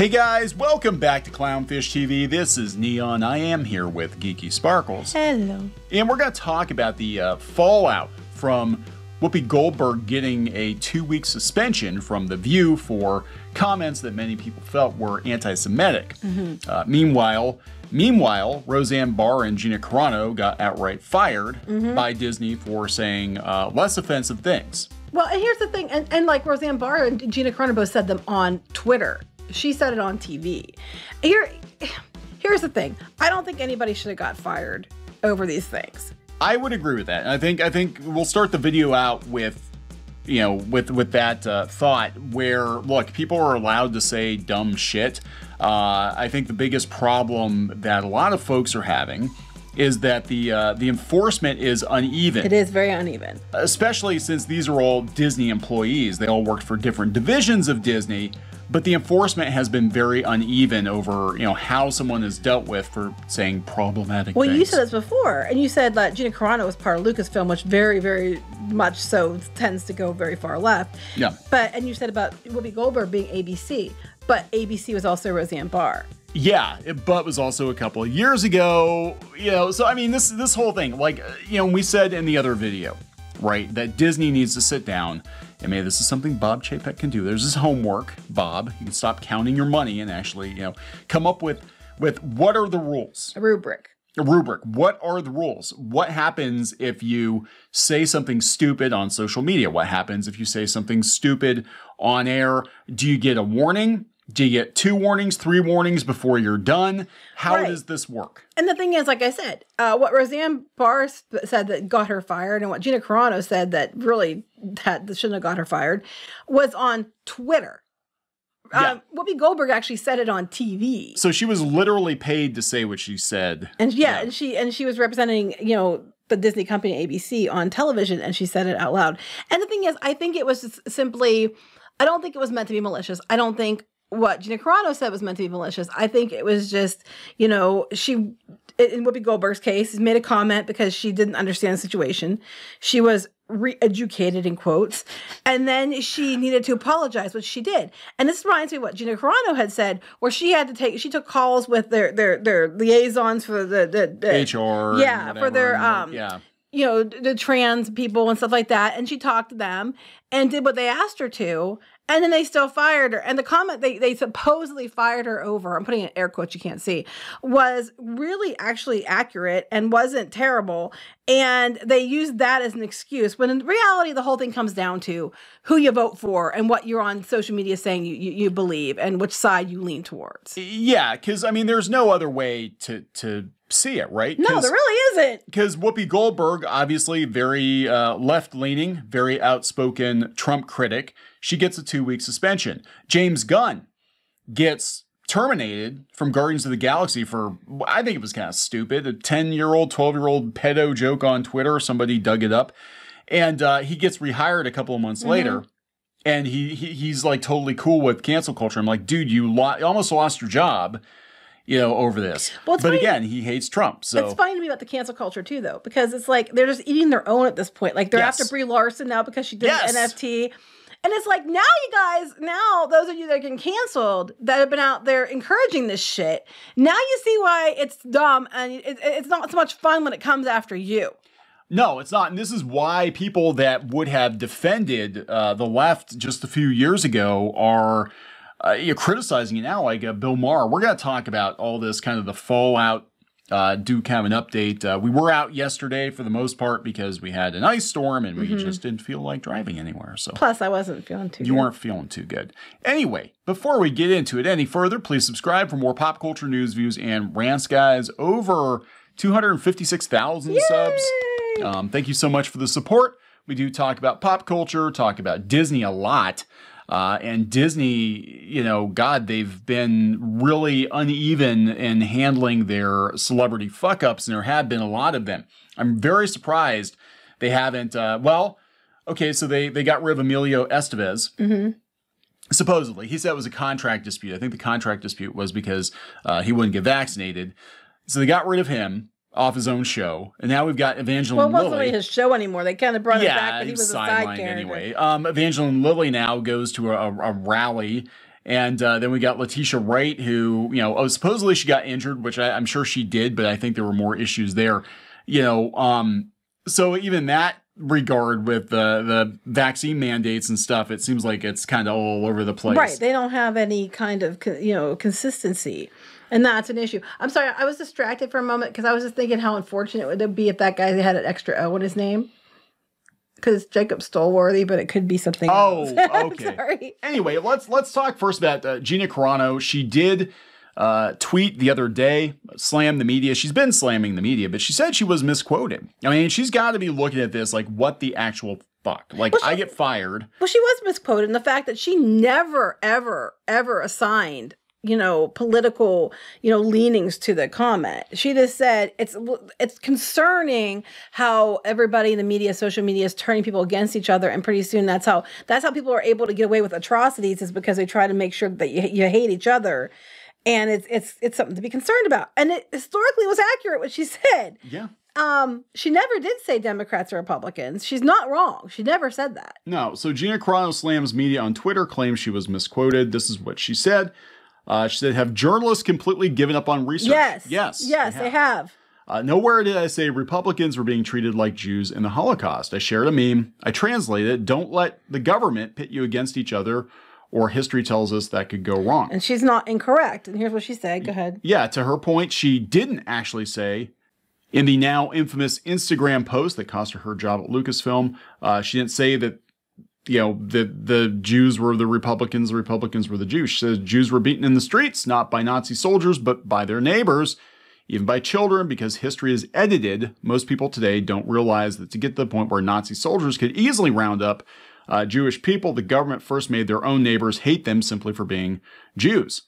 Hey guys, welcome back to Clownfish TV. This is Neon. I am here with Geeky Sparkles. Hello. And we're going to talk about the fallout from Whoopi Goldberg getting a 2-week suspension from The View for comments that many people felt were anti-Semitic. Meanwhile, Roseanne Barr and Gina Carano got outright fired by Disney for saying less offensive things. Well, and here's the thing, and like Roseanne Barr and Gina Carano both said them on Twitter. She said it on TV. Here's the thing. I don't think anybody should have got fired over these things. I would agree with that. And I think we'll start the video out with, with that thought where, look, people are allowed to say dumb shit. I think the biggest problem that a lot of folks are having is that the enforcement is uneven. It is very uneven. Especially since these are all Disney employees. They all work for different divisions of Disney. But the enforcement has been very uneven over, how someone is dealt with for saying problematic things. Well, you said this before, and you said that Gina Carano was part of Lucasfilm, which very, very much so tends to go very far left. Yeah. And you said about Whoopi Goldberg being ABC, but ABC was also Roseanne Barr. Yeah, but was also a couple of years ago, so I mean, this whole thing, we said in the other video, right, that Disney needs to sit down. And maybe this is something Bob Chapek can do. There's his homework, Bob. You can stop counting your money and actually, come up with what are the rules? A rubric. A rubric. What are the rules? What happens if you say something stupid on social media? What happens if you say something stupid on air? Do you get a warning? Do you get 2 warnings, 3 warnings before you're done? How does this work? And the thing is, like I said, what Roseanne Barr said that got her fired and what Gina Carano said that really that shouldn't have got her fired was on Twitter. Yeah. Whoopi Goldberg actually said it on TV. So she was literally paid to say what she said. And and she was representing, the Disney company ABC on television, and she said it out loud. And the thing is, I think it was just simply, I don't think it was meant to be malicious. I don't think what Gina Carano said was meant to be malicious. I think it was just, she, in Whoopi Goldberg's case, made a comment because she didn't understand the situation. She was re-educated in quotes, and then she needed to apologize, which she did. And this reminds me of what Gina Carano had said, where she took calls with their liaisons for the HR, for their the trans people and stuff like that, and she talked to them and did what they asked her to. And then they still fired her. And the comment they supposedly fired her over, I'm putting in air quotes you can't see, was really actually accurate and wasn't terrible. And they used that as an excuse. When in reality, the whole thing comes down to who you vote for and what you're on social media saying you believe and which side you lean towards. Yeah, because, there's no other way to see it, right? No, there really isn't. Because Whoopi Goldberg, obviously very left-leaning, very outspoken Trump critic, she gets a 2-week suspension. James Gunn gets terminated from Guardians of the Galaxy for, I think it was kind of stupid, a 10-year-old, 12-year-old pedo joke on Twitter. Somebody dug it up. And he gets rehired a couple of months later. And he's like totally cool with cancel culture. I'm like, dude, you almost lost your job, over this. Well, but again, he hates Trump. So it's funny to me about the cancel culture too, though, because it's like they're just eating their own at this point. Like they're after Brie Larson now because she did an NFT. And it's like, now you guys, those of you that are getting canceled that have been out there encouraging this shit, now you see why it's dumb and it's not so much fun when it comes after you. No, it's not. And this is why people that would have defended the left just a few years ago are criticizing it now, like Bill Maher. We're going to talk about all this, kind of the fallout, do kind of an update. We were out yesterday for the most part because we had an ice storm and we just didn't feel like driving anywhere. So plus, I wasn't feeling too good. You weren't feeling too good. Anyway, before we get into it any further, please subscribe for more pop culture news, views, and rants, guys. Over 256,000 subs. Thank you so much for the support. We do talk about pop culture, talk about Disney a lot. And Disney, God, they've been really uneven in handling their celebrity fuck-ups, and there have been a lot of them. I'm very surprised they haven't, so they got rid of Emilio Estevez. Supposedly. He said it was a contract dispute. I think the contract dispute was because he wouldn't get vaccinated. So they got rid of him off his own show, and now we've got Evangeline Lilly. Well, it wasn't really his show anymore. They kind of brought it back, but he was a side character. Anyway. Evangeline Lilly now goes to a rally, And then we got Letitia Wright, who, supposedly she got injured, which I'm sure she did, but I think there were more issues there. So even that regard with the vaccine mandates and stuff, it seems like it's kind of all over the place. Right. They don't have any kind of, consistency. And that's an issue. I'm sorry, I was distracted for a moment because I was just thinking how unfortunate it would be if that guy had an extra O in his name. Because Jacob Stolworthy, but it could be something else. Oh, okay. Sorry. Anyway, let's talk first about Gina Carano. She did tweet the other day, slam the media. She's been slamming the media, but she said she was misquoted. I mean, she's got to be looking at this like, what the actual fuck? Like, I get fired. Well, she was misquoted in the fact that she never, ever, ever assigned political, leanings to the comment. She just said it's concerning how everybody in the media, social media is turning people against each other. And pretty soon that's how people are able to get away with atrocities, is because they try to make sure that you hate each other. And it's something to be concerned about. And it historically was accurate what she said. Yeah. She never did say Democrats or Republicans. She's not wrong. She never said that. No. So Gina Carano slams media on Twitter, claims she was misquoted. This is what she said. She said, have journalists completely given up on research? Yes, they have. Nowhere did I say Republicans were being treated like Jews in the Holocaust. I shared a meme. I translated it. Don't let the government pit you against each other, or history tells us that could go wrong. And she's not incorrect. And here's what she said. Go ahead. Yeah, to her point, she didn't actually say, in the now infamous Instagram post that cost her job at Lucasfilm, she didn't say that the Jews were the Republicans were the Jews. She says Jews were beaten in the streets, not by Nazi soldiers, but by their neighbors, even by children, because history is edited. Most people today don't realize that to get to the point where Nazi soldiers could easily round up Jewish people, the government first made their own neighbors hate them simply for being Jews.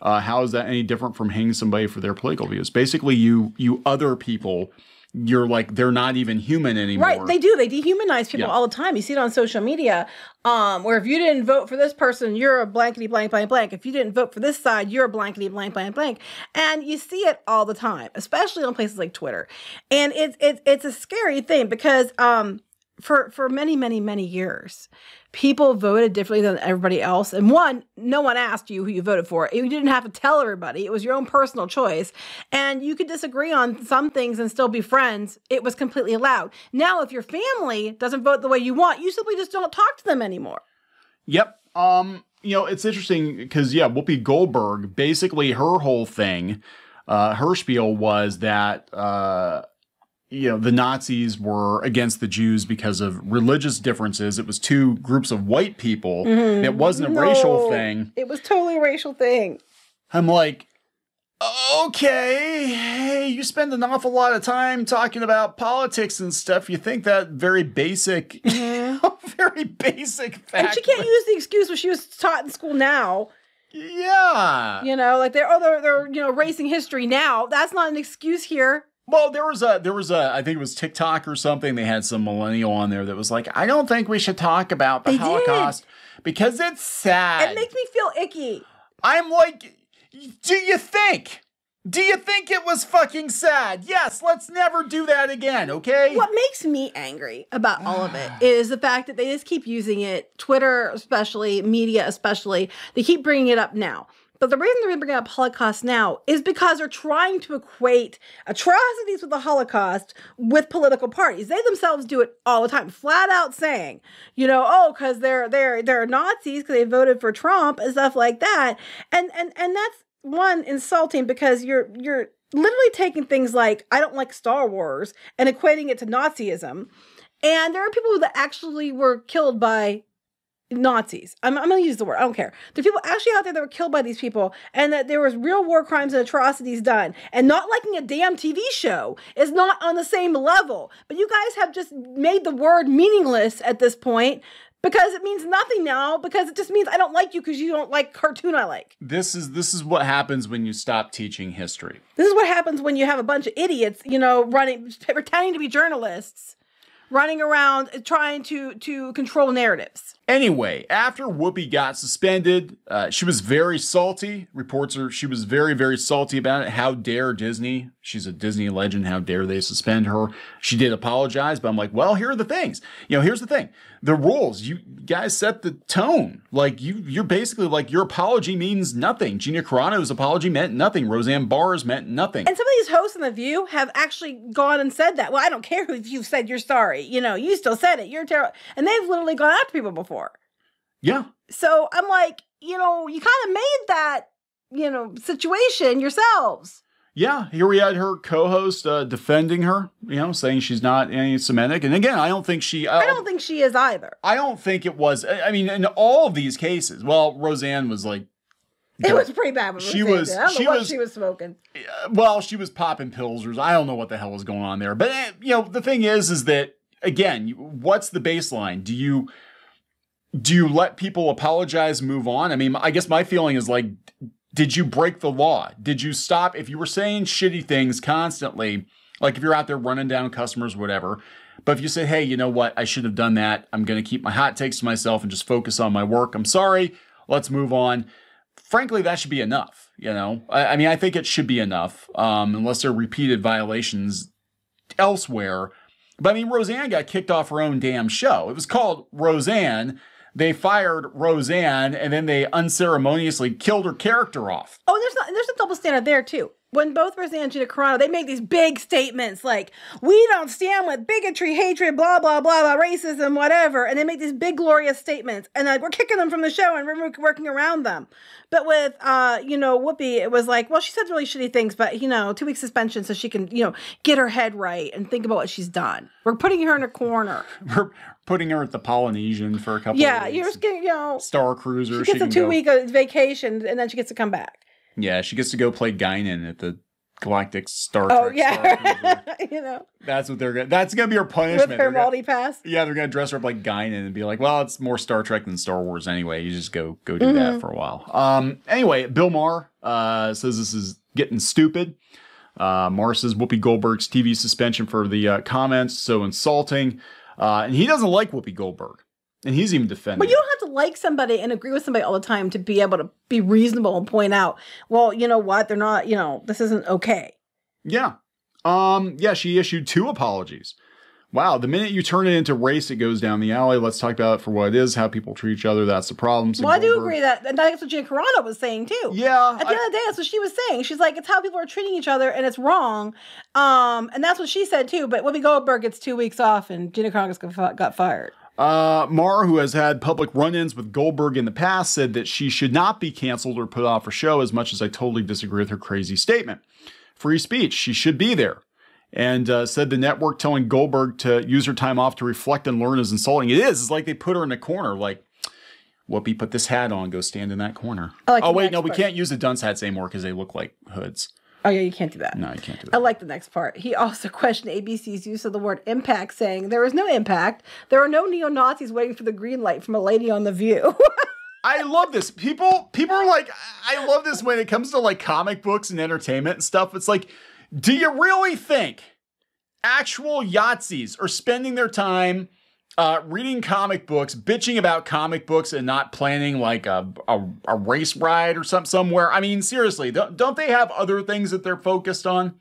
How is that any different from hanging somebody for their political views? Basically, you other people, you're like, they're not even human anymore. Right, they do. They dehumanize people all the time. You see it on social media, where if you didn't vote for this person, you're a blankety blank blank blank. If you didn't vote for this side, you're a blankety blank blank blank. And you see it all the time, especially on places like Twitter. And it's a scary thing because for many, many, many years, people voted differently than everybody else. And no one asked you who you voted for. You didn't have to tell everybody. It was your own personal choice. And you could disagree on some things and still be friends. It was completely allowed. Now, if your family doesn't vote the way you want, you simply just don't talk to them anymore. Yep. It's interesting because, Whoopi Goldberg, basically her whole thing, her spiel was that, the Nazis were against the Jews because of religious differences. It was two groups of white people. Mm-hmm. It wasn't a racial thing. It was totally a racial thing. I'm like, okay, hey, you spend an awful lot of time talking about politics and stuff. You think that very basic, very basic fact. And she can't use the excuse what she was taught in school now. Yeah. Like they're erasing history now. That's not an excuse here. Well, there was a, I think it was TikTok or something. They had some millennial on there that was like, I don't think we should talk about the Holocaust because it's sad. It makes me feel icky. I'm like, do you think it was fucking sad? Yes, let's never do that again, okay? What makes me angry about all of it is the fact that they just keep using it, Twitter especially, media especially, they keep bringing it up now. But the reason they're bringing up Holocaust now is because they're trying to equate atrocities with the Holocaust with political parties. They themselves do it all the time, flat out saying, because they're Nazis because they voted for Trump and stuff like that. And that's one, insulting because you're literally taking things like I don't like Star Wars and equating it to Nazism. And there are people that actually were killed by Nazis. I'm going to use the word. I don't care. There are people actually out there that were killed by these people and that there was real war crimes and atrocities done. And not liking a damn TV show is not on the same level. But you guys have just made the word meaningless at this point because it means nothing now because it just means I don't like you because you don't like cartoon I like. This is what happens when you stop teaching history. This is what happens when you have a bunch of idiots, pretending to be journalists, running around trying to control narratives. Anyway, after Whoopi got suspended, she was very salty. Reports are she was very, very salty about it. How dare Disney? She's a Disney legend. How dare they suspend her? She did apologize, but I'm like, well, here are the things. Here's the thing. The rules. You guys set the tone. Like you're basically like your apology means nothing. Gina Carano's apology meant nothing. Roseanne Barr's meant nothing. And some of these hosts on The View have actually gone and said that. Well, I don't care if you said you're sorry. You still said it. You're terrible. And they've literally gone after people before. Yeah. So I'm like, you kind of made that, situation yourselves. Yeah, here we had her co-host defending her, saying she's not anti-Semitic. And again, I don't think she... I don't think she is either. I don't think it was... I mean, in all of these cases, well, Roseanne was like... It was pretty bad when she was smoking. Well, she was popping pills, or I don't know what the hell was going on there. But, the thing is that, again, what's the baseline? Do you let people apologize and move on? I mean, I guess my feeling is like... Did you break the law? Did you stop? If you were saying shitty things constantly, like if you're out there running down customers, whatever, but if you say, hey, you know what? I should have done that. I'm going to keep my hot takes to myself and just focus on my work. I'm sorry. Let's move on. Frankly, that should be enough. I mean, I think it should be enough, unless there are repeated violations elsewhere. But I mean, Roseanne got kicked off her own damn show. It was called Roseanne. They fired Roseanne, and then they unceremoniously killed her character off. Oh, there's a double standard there, too. When both Roseanne and Gina Carano, they make these big statements like, we don't stand with bigotry, hatred, blah, blah, blah, blah, racism, whatever. And they make these big, glorious statements. And we're kicking them from the show and we're working around them. But with, Whoopi, it was like, well, she said really shitty things, but, 2-week suspension so she can, get her head right and think about what she's done. We're putting her in a corner. We're putting her at the Polynesian for a couple of weeks. Yeah, you're just getting, Star Cruiser. She gets a 2-week vacation and then she gets to come back. Yeah, she gets to go play Guinan at the Galactic Star Trek. Oh, yeah. Star That's what that's going to be her punishment. With her multi-pass? Yeah, they're going to dress her up like Guinan and be like, well, it's more Star Trek than Star Wars anyway. You just go do that for a while. Anyway, Bill Maher says this is getting stupid. Maher says Whoopi Goldberg's TV suspension for the comments so insulting. And he doesn't like Whoopi Goldberg. And he's even defending. But you don't have to like somebody and agree with somebody all the time to be able to be reasonable and point out, well, you know what? They're not, this isn't okay. Yeah. She issued 2 apologies. Wow. The minute you turn it into race, it goes down the alley. Let's talk about it for what it is, how people treat each other. That's the problem. Well, I do agree that, and that's what Gina Carano was saying too. Yeah. At the end of the day, that's what she was saying. She's like, it's how people are treating each other and it's wrong. And that's what she said too. But Whoopi Goldberg gets 2 weeks off and Gina Carano got fired. Maher, who has had public run-ins with Goldberg in the past, said that she should not be canceled or put off her show, as much as I totally disagree with her crazy statement. Free speech, she should be there. And said the network telling Goldberg to use her time off to reflect and learn is insulting. It is. It's like they put her in a corner, like, Whoopi, put this hat on, go stand in that corner. We can't use the dunce hats anymore because they look like hoods. Oh, yeah, you can't do that. No, you can't do that. I like the next part. He also questioned ABC's use of the word impact, saying, there is no impact. There are no neo-Nazis waiting for the green light from a lady on The View. I love this. People are like, I love this when it comes to like comic books and entertainment and stuff. It's like, do you really think actual Yahtzees are spending their time reading comic books, bitching about comic books, and not planning like a race ride or something somewhere? I mean, seriously, don't they have other things that they're focused on?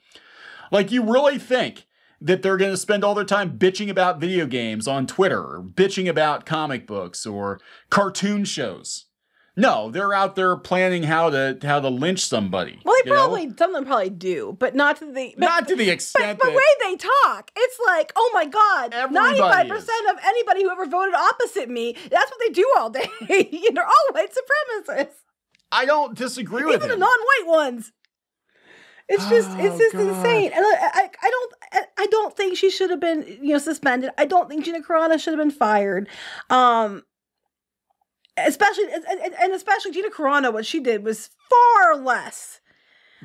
Like, you really think that they're going to spend all their time bitching about video games on Twitter, or bitching about comic books or cartoon shows? No, they're out there planning how to lynch somebody. Well, some of them probably do, but not to the extent. But the way they talk, it's like, oh my God, 95% of anybody who ever voted opposite me, that's what they do all day. They're all white supremacists. I don't disagree with even the non-white ones. It's just insane. And I don't think she should have been suspended. I don't think Gina Carano should have been fired. Especially Gina Carano, what she did was far less.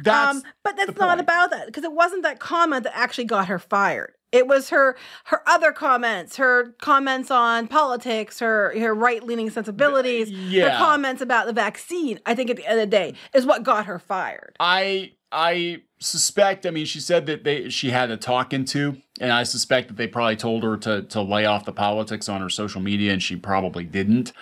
But that's not about that, because it wasn't that comment that actually got her fired. It was her other comments, her comments on politics, her right-leaning sensibilities, her comments about the vaccine, I think at the end of the day, is what got her fired. I suspect, I mean, she said that she had a talking to, and I suspect that they probably told her to lay off the politics on her social media, and she probably didn't.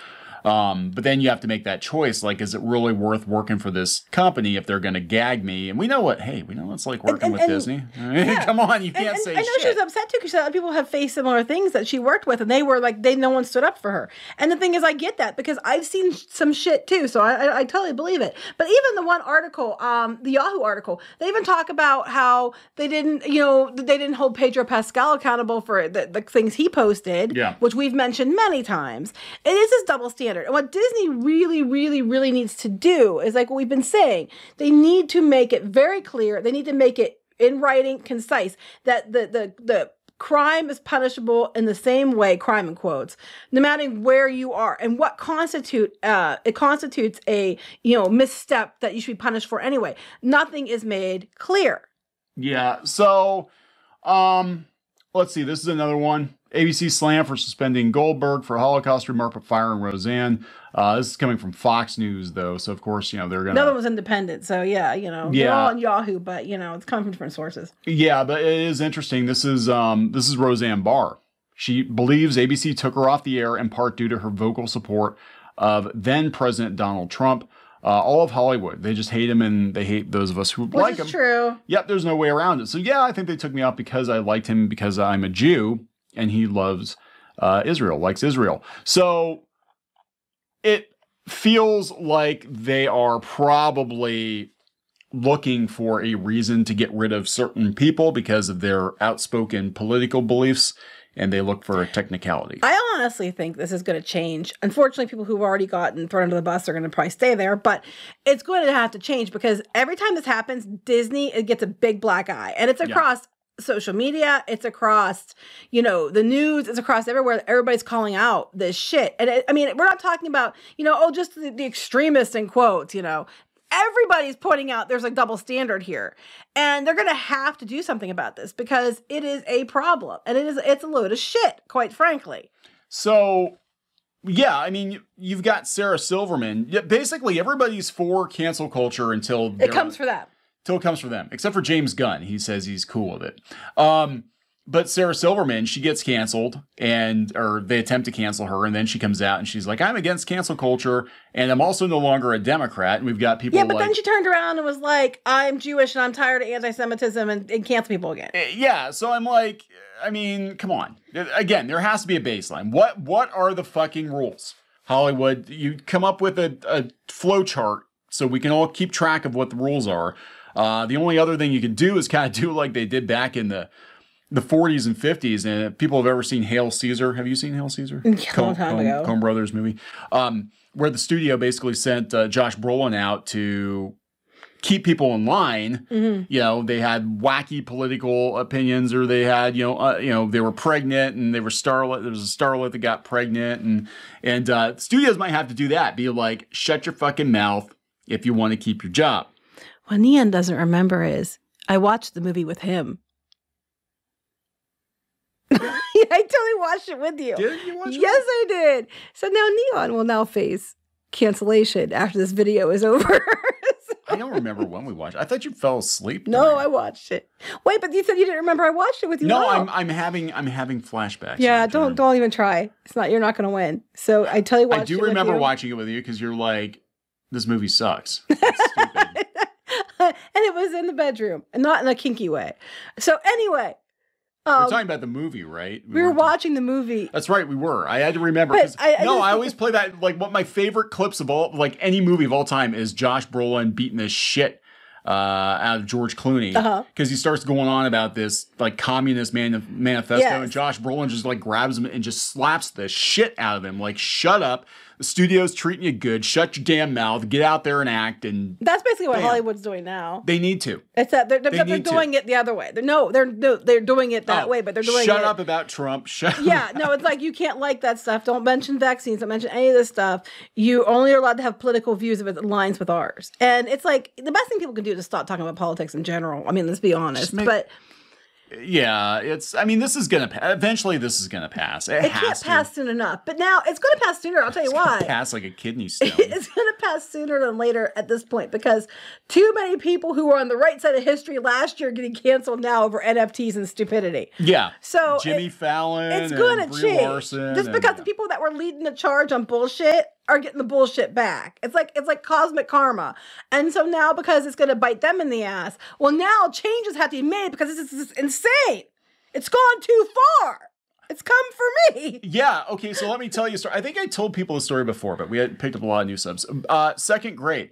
But then you have to make that choice. Like, is it really worth working for this company if they're going to gag me? And we know what it's like working with Disney. I mean, yeah. Come on, you can't say shit. I know she was upset too because other people have faced similar things that she worked with, and they were like, no one stood up for her. And the thing is, I get that because I've seen some shit too, so I totally believe it. But even the one article, the Yahoo article, they even talk about how they didn't hold Pedro Pascal accountable for the things he posted, which we've mentioned many times. It is this double standard. And what Disney really, really, really needs to do is like what we've been saying. They need to make it very clear. They need to make it in writing, concise, that the crime is punishable in the same way, crime in quotes, no matter where you are and what constitutes a misstep that you should be punished for anyway. Nothing is made clear. Yeah. So, let's see. This is another one. ABC slammed for suspending Goldberg for Holocaust remark but firing Roseanne. This is coming from Fox News, though. So, of course, they're going to... Another one was independent. So, they're all on Yahoo, but, it's coming from different sources. Yeah, but it is interesting. This is Roseanne Barr. She believes ABC took her off the air in part due to her vocal support of then-President Donald Trump. All of Hollywood, they just hate him, and they hate those of us who like him. Which is true. Yep, there's no way around it. So, yeah, I think they took me off because I liked him because I'm a Jew. And he loves Israel, likes Israel. So it feels like they are probably looking for a reason to get rid of certain people because of their outspoken political beliefs, and they look for a technicality. I honestly think this is going to change. Unfortunately, people who've already gotten thrown under the bus are going to probably stay there, but it's going to have to change because every time this happens, Disney, it gets a big black eye, and it's across social media, it's across, the news, it's across everywhere. Everybody's calling out this shit. And we're not talking about, just the extremists in quotes, everybody's pointing out there's a double standard here. And they're going to have to do something about this because it is a problem. And it's a load of shit, quite frankly. So, yeah, you've got Sarah Silverman. Basically, everybody's for cancel culture until it comes for them. Till it comes for them, except for James Gunn. He says he's cool with it. But Sarah Silverman, she gets canceled, or they attempt to cancel her, and then she comes out and she's like, I'm against cancel culture, and I'm also no longer a Democrat. And we've got people then she turned around and was like, I'm Jewish and I'm tired of anti-Semitism and cancel people again. Yeah, so I'm like, come on. Again, there has to be a baseline. What are the fucking rules? Hollywood, you come up with a flow chart so we can all keep track of what the rules are. The only other thing you can do is kind of do like they did back in the 40s and 50s. And if people have ever seen Hail Caesar, have you seen Hail Caesar? A long time ago. Coen Brothers movie. Where the studio basically sent Josh Brolin out to keep people in line. Mm-hmm. They had wacky political opinions, or they had, they were pregnant and they were starlet. There was a starlet that got pregnant, and studios might have to do that. Be like, shut your fucking mouth if you want to keep your job. What Neon doesn't remember is I watched the movie with him. I totally watched it with you. Did you watch it? Yes, I did. So now Neon will now face cancellation after this video is over. I don't remember when we watched it. I thought you fell asleep. No, I watched it. Wait, but you said you didn't remember I watched it with you. No, I'm having flashbacks. Yeah, don't even try. You're not going to win. So I tell you what. I do remember watching it with you because you're like, this movie sucks. It's stupid. And it was in the bedroom and not in a kinky way. So anyway. We're talking about the movie, right? We were watching the movie. That's right, we were. I had to remember. I always play that. Like, what my favorite clips of any movie of all time is Josh Brolin beating the shit out of George Clooney. Because he starts going on about this, communist manifesto. Yes. And Josh Brolin just, grabs him and just slaps the shit out of him. Like, shut up. The studio's treating you good. Shut your damn mouth. Get out there and act. And that's basically what Hollywood's doing now. They need to. It's that they're doing it the other way. They're doing it that way, but they're doing it. Shut up about Trump. Yeah, no, it's like you can't like that stuff. Don't mention vaccines. Don't mention any of this stuff. You only are allowed to have political views if it aligns with ours. And it's like the best thing people can do is to stop talking about politics in general. Let's be honest. Yeah, this is going to, eventually this is going to pass. It can't pass soon enough. But now, it's going to pass sooner, I'll tell you why. Pass like a kidney stone. It's going to passed sooner than later at this point because too many people who were on the right side of history last year are getting canceled now over NFTs and stupidity. Yeah. So Jimmy Fallon. It's going to change. Larson just because the people that were leading the charge on bullshit are getting the bullshit back. It's like cosmic karma. And so now because it's going to bite them in the ass, well, now changes have to be made because this is insane. It's gone too far. It's come for me. Yeah. Okay. So let me tell you a story. I think I told people the story before, but we had picked up a lot of new subs. Second grade.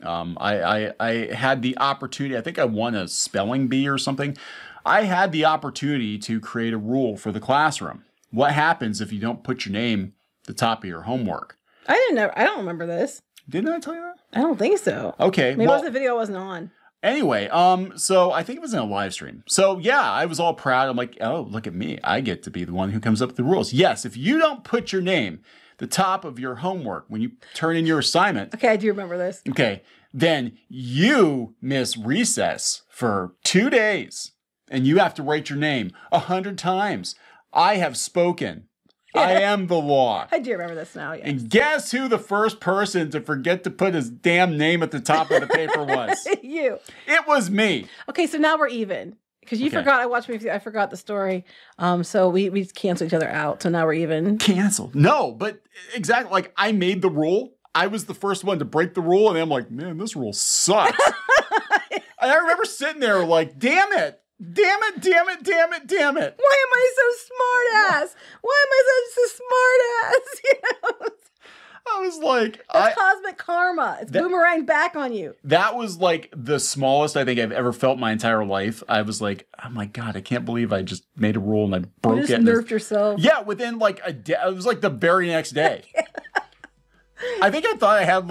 I had the opportunity. I think I won a spelling bee or something. I had the opportunity to create a rule for the classroom. What happens if you don't put your name at the top of your homework? I didn't know. I don't remember this. Didn't I tell you that? I don't think so. Okay. Maybe it was the video I wasn't on. Anyway, so I think it was in a live stream. So yeah, I was all proud. I'm like, oh, look at me. I get to be the one who comes up with the rules. Yes, if you don't put your name at the top of your homework when you turn in your assignment. Okay, I do remember this. Okay, then you miss recess for 2 days and you have to write your name 100 times. I have spoken. I am the law. I do remember this now, yeah. And guess who the first person to forget to put his damn name at the top of the paper was? You. It was me. Okay, so now we're even. Because you forgot, I forgot the story. So we canceled each other out. So now we're even. Canceled. No, but exactly. Like, I made the rule. I was the first one to break the rule. And I'm like, man, this rule sucks. And I remember sitting there like, damn it. Damn it, damn it, damn it, damn it. Why am I so smart ass? Why am I such a smart ass? You know? I was like, That's cosmic karma. It's boomerang back on you. That was like the smallest I think I've ever felt my entire life. I was like, oh my God, I can't believe I just made a rule and I broke it. You just nerfed yourself. Yeah, within like a day. It was like the very next day. I think I thought I had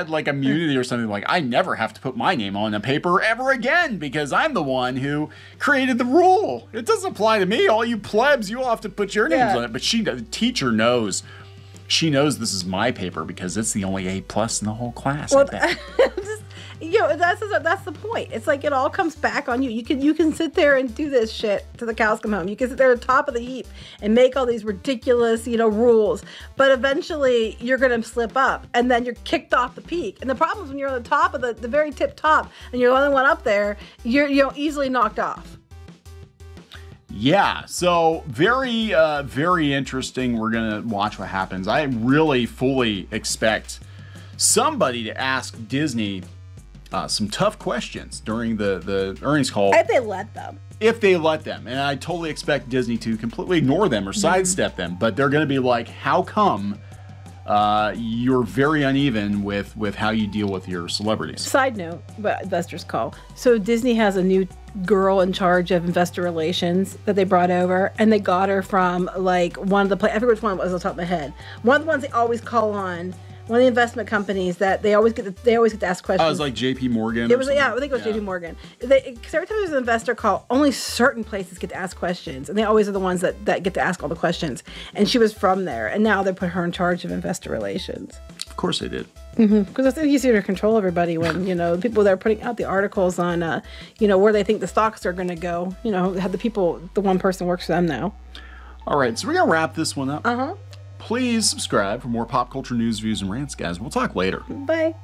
like immunity or something. Like, I never have to put my name on a paper ever again because I'm the one who created the rule. It doesn't apply to me. All you plebs, you all have to put your names on it. But the teacher knows. She knows this is my paper because it's the only A+ in the whole class. Well, that's the point. It's like it all comes back on you. You can sit there and do this shit till the cows come home. You can sit there at the top of the heap and make all these ridiculous, rules. But eventually you're gonna slip up and then you're kicked off the peak. And the problem is when you're on the top of the very tip top and you're the only one up there, you're easily knocked off. Yeah, so very, very interesting. We're going to watch what happens. I really fully expect somebody to ask Disney some tough questions during the earnings call. If they let them. If they let them. And I totally expect Disney to completely ignore them or sidestep them. But they're going to be like, how come you're very uneven with how you deal with your celebrities? Side note, but investors call. So Disney has a new girl in charge of investor relations that they brought over, and they got her from like one of the I forget which one it was on top of my head. One of the ones they always call on. One of the investment companies that they always get to ask questions. Oh, it was like JP Morgan. It was I think it was JP Morgan. Because every time there's an investor call, only certain places get to ask questions, and they always are the ones that get to ask all the questions. And she was from there, and now they put her in charge of investor relations. Of course they did. Because it's easier to control everybody when the people that are putting out the articles on where they think the stocks are going to go. Have the one person works for them now. All right, so we're gonna wrap this one up. Please subscribe for more pop culture news, views, and rants, guys. We'll talk later. Bye.